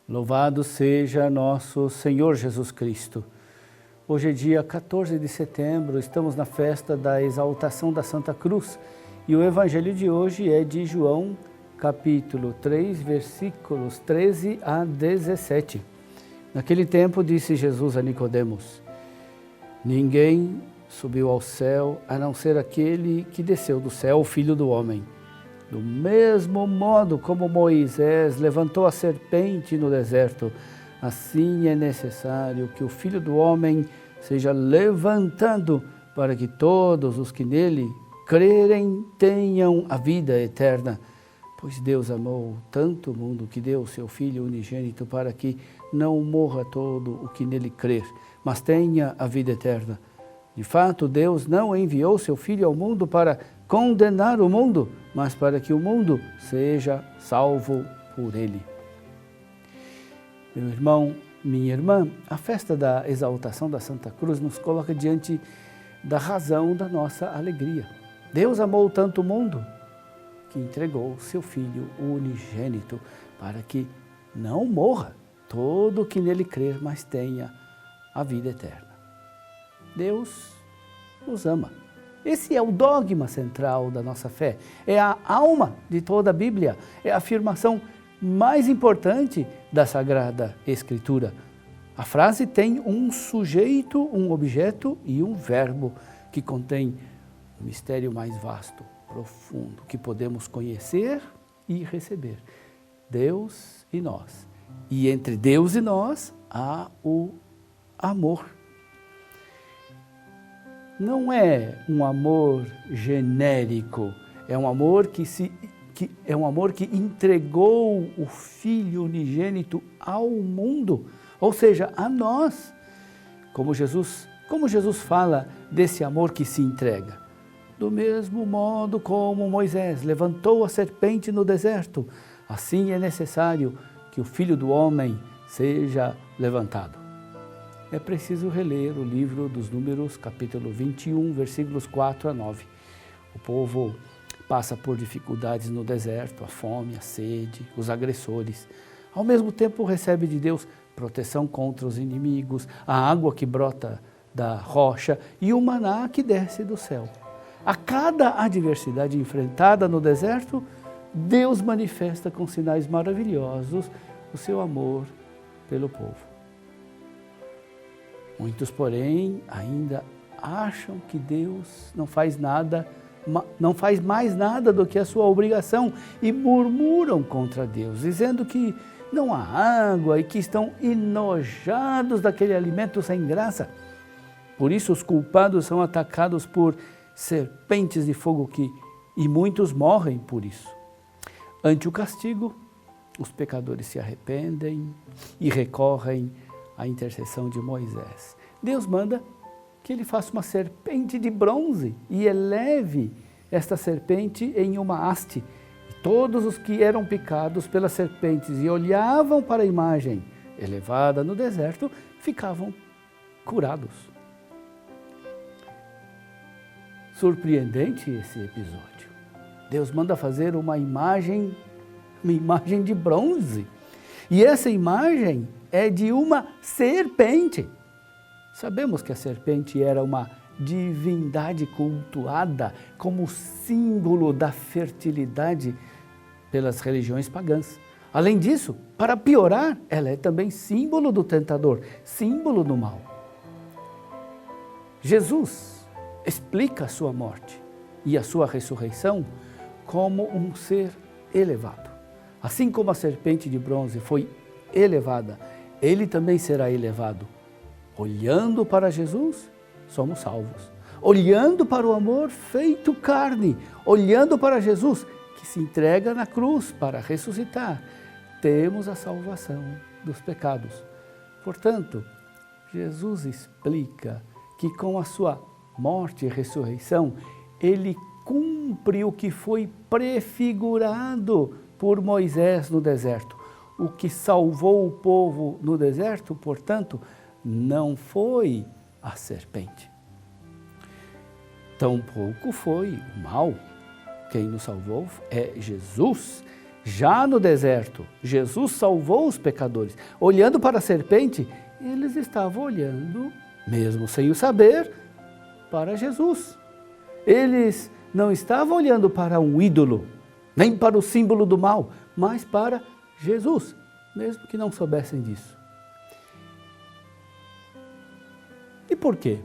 Louvado seja nosso Senhor Jesus Cristo. Hoje é dia 14 de setembro, estamos na festa da exaltação da Santa Cruz e o Evangelho de hoje é de João, capítulo 3, versículos 13 a 17. Naquele tempo disse Jesus a Nicodemos: ninguém subiu ao céu a não ser aquele que desceu do céu, o Filho do Homem. Do mesmo modo como Moisés levantou a serpente no deserto, assim é necessário que o Filho do Homem seja levantado para que todos os que nele crerem tenham a vida eterna. Pois Deus amou tanto o mundo que deu o seu Filho unigênito para que não morra todo o que nele crer, mas tenha a vida eterna. De fato, Deus não enviou seu Filho ao mundo para condenar o mundo, mas para que o mundo seja salvo por ele. Meu irmão, minha irmã, a festa da exaltação da Santa Cruz nos coloca diante da razão da nossa alegria. Deus amou tanto o mundo que entregou seu Filho unigênito para que não morra todo o que nele crer, mas tenha a vida eterna. Deus nos ama. Esse é o dogma central da nossa fé, é a alma de toda a Bíblia, é a afirmação mais importante da Sagrada Escritura. A frase tem um sujeito, um objeto e um verbo que contém o mistério mais vasto, profundo, que podemos conhecer e receber. Deus e nós. E entre Deus e nós há o amor. Não é um amor genérico, é um amor que entregou o Filho unigênito ao mundo, ou seja, a nós. Como Jesus fala desse amor que se entrega? Do mesmo modo como Moisés levantou a serpente no deserto, assim é necessário que o Filho do Homem seja levantado. É preciso reler o livro dos Números, capítulo 21, versículos 4 a 9. O povo passa por dificuldades no deserto, a fome, a sede, os agressores. Ao mesmo tempo recebe de Deus proteção contra os inimigos, a água que brota da rocha e o maná que desce do céu. A cada adversidade enfrentada no deserto, Deus manifesta com sinais maravilhosos o seu amor pelo povo. Muitos, porém, ainda acham que Deus não faz mais nada do que a sua obrigação e murmuram contra Deus, dizendo que não há água e que estão enojados daquele alimento sem graça. Por isso os culpados são atacados por serpentes de fogo e muitos morrem por isso. Ante o castigo, os pecadores se arrependem e recorrem à intercessão de Moisés. Deus manda que ele faça uma serpente de bronze e eleve esta serpente em uma haste. E todos os que eram picados pelas serpentes e olhavam para a imagem elevada no deserto ficavam curados. Surpreendente esse episódio. Deus manda fazer uma imagem de bronze. E essa imagem é de uma serpente. Sabemos que a serpente era uma divindade cultuada como símbolo da fertilidade pelas religiões pagãs. Além disso, para piorar, ela é também símbolo do tentador, símbolo do mal. Jesus explica a sua morte e a sua ressurreição como um ser elevado. Assim como a serpente de bronze foi elevada, ele também será elevado. Olhando para Jesus, somos salvos. Olhando para o amor feito carne, olhando para Jesus, que se entrega na cruz para ressuscitar, temos a salvação dos pecados. Portanto, Jesus explica que com a sua morte e ressurreição, ele cumpre o que foi prefigurado por Moisés no deserto. O que salvou o povo no deserto, portanto, não foi a serpente. tampouco foi o mal. Quem nos salvou é Jesus. Já no deserto, Jesus salvou os pecadores. Olhando para a serpente, eles estavam olhando, mesmo sem o saber, para Jesus. Eles não estavam olhando para um ídolo, nem para o símbolo do mal, mas para Jesus, mesmo que não soubessem disso. E por quê?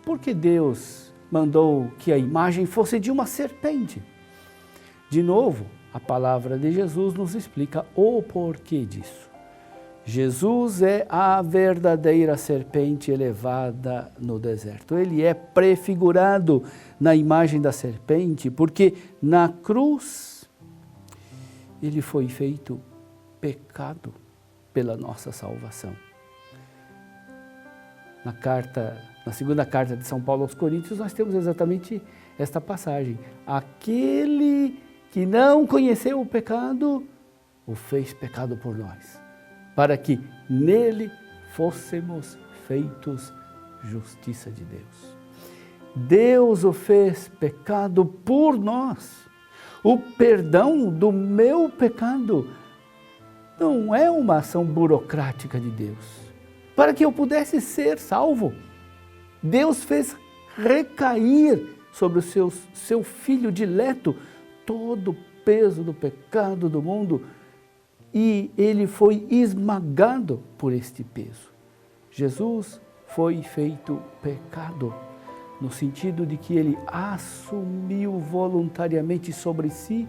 Porque Deus mandou que a imagem fosse de uma serpente. De novo, a palavra de Jesus nos explica o porquê disso. Jesus é a verdadeira serpente elevada no deserto. Ele é prefigurado na imagem da serpente, porque na cruz ele foi feito pecado pela nossa salvação. Na segunda carta de São Paulo aos Coríntios, nós temos exatamente esta passagem. Aquele que não conheceu o pecado, o fez pecado por nós, para que nele fôssemos feitos justiça de Deus. Deus o fez pecado por nós. O perdão do meu pecado não é uma ação burocrática de Deus. Para que eu pudesse ser salvo, Deus fez recair sobre o seu Filho dileto todo o peso do pecado do mundo, e ele foi esmagado por este peso. Jesus foi feito pecado, no sentido de que ele assumiu voluntariamente sobre si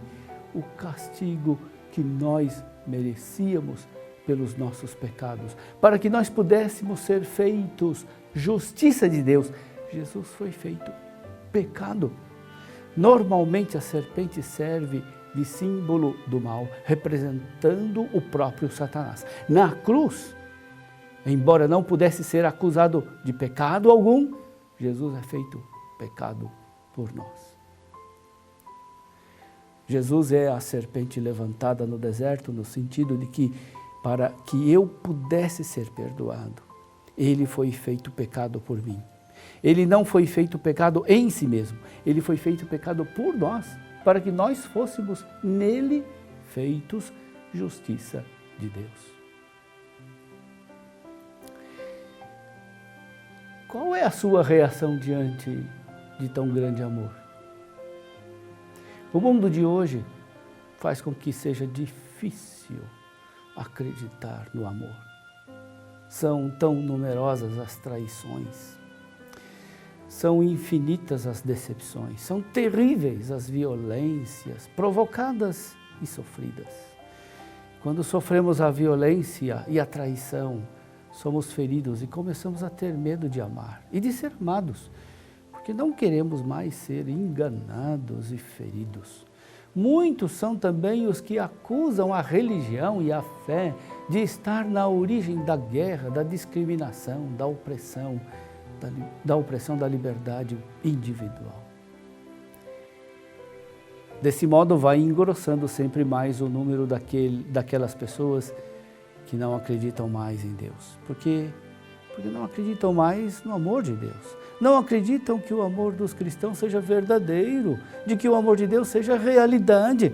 o castigo que nós merecíamos pelos nossos pecados. Para que nós pudéssemos ser feitos justiça de Deus, Jesus foi feito pecado. Normalmente a serpente serve de símbolo do mal, representando o próprio Satanás. Na cruz, embora não pudesse ser acusado de pecado algum, Jesus é feito pecado por nós. Jesus é a serpente levantada no deserto, no sentido de que, para que eu pudesse ser perdoado, ele foi feito pecado por mim. Ele não foi feito pecado em si mesmo, ele foi feito pecado por nós, para que nós fôssemos nele feitos justiça de Deus. Qual é a sua reação diante de tão grande amor? O mundo de hoje faz com que seja difícil acreditar no amor. São tão numerosas as traições, são infinitas as decepções, são terríveis as violências provocadas e sofridas. Quando sofremos a violência e a traição, somos feridos e começamos a ter medo de amar e de ser amados, porque não queremos mais ser enganados e feridos. Muitos são também os que acusam a religião e a fé de estar na origem da guerra, da discriminação, da opressão da liberdade individual. Desse modo vai engrossando sempre mais o número daquelas pessoas que não acreditam mais em Deus. Porque não acreditam mais no amor de Deus. Não acreditam que o amor dos cristãos seja verdadeiro, de que o amor de Deus seja realidade.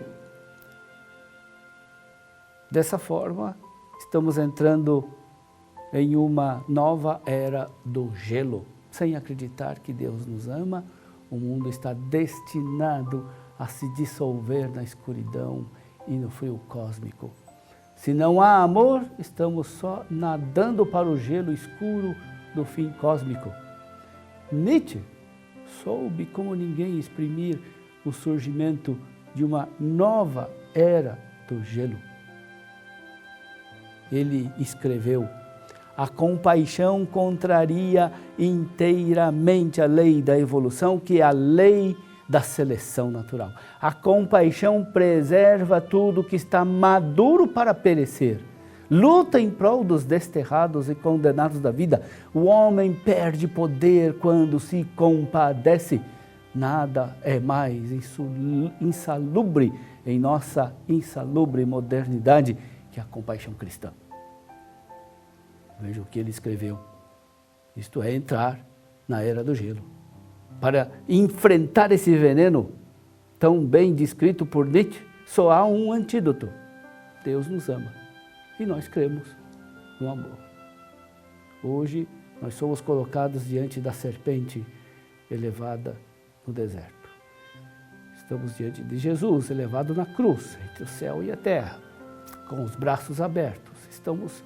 Dessa forma, estamos entrando em uma nova era do gelo. Sem acreditar que Deus nos ama, o mundo está destinado a se dissolver na escuridão e no frio cósmico. Se não há amor, estamos só nadando para o gelo escuro do fim cósmico. Nietzsche soube como ninguém exprimir o surgimento de uma nova era do gelo. Ele escreveu: a compaixão contraria inteiramente a lei da evolução, que é a lei da seleção natural. A compaixão preserva tudo que está maduro para perecer. Luta em prol dos desterrados e condenados da vida. O homem perde poder quando se compadece. Nada é mais insalubre em nossa insalubre modernidade que a compaixão cristã. Veja o que ele escreveu. Isto é entrar na era do gelo. para enfrentar esse veneno tão bem descrito por Nietzsche, só há um antídoto. Deus nos ama e nós cremos no amor. Hoje nós somos colocados diante da serpente elevada no deserto. Estamos diante de Jesus elevado na cruz, entre o céu e a terra, com os braços abertos. Estamos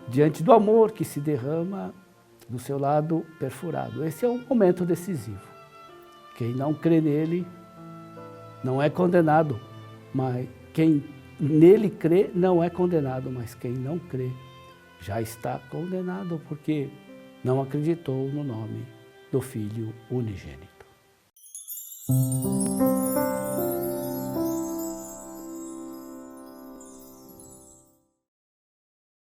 diante do amor que se derrama do seu lado perfurado. Esse é um momento decisivo. Quem não crê nele não é condenado, mas quem nele crê não é condenado, mas quem não crê já está condenado, porque não acreditou no nome do Filho unigênito.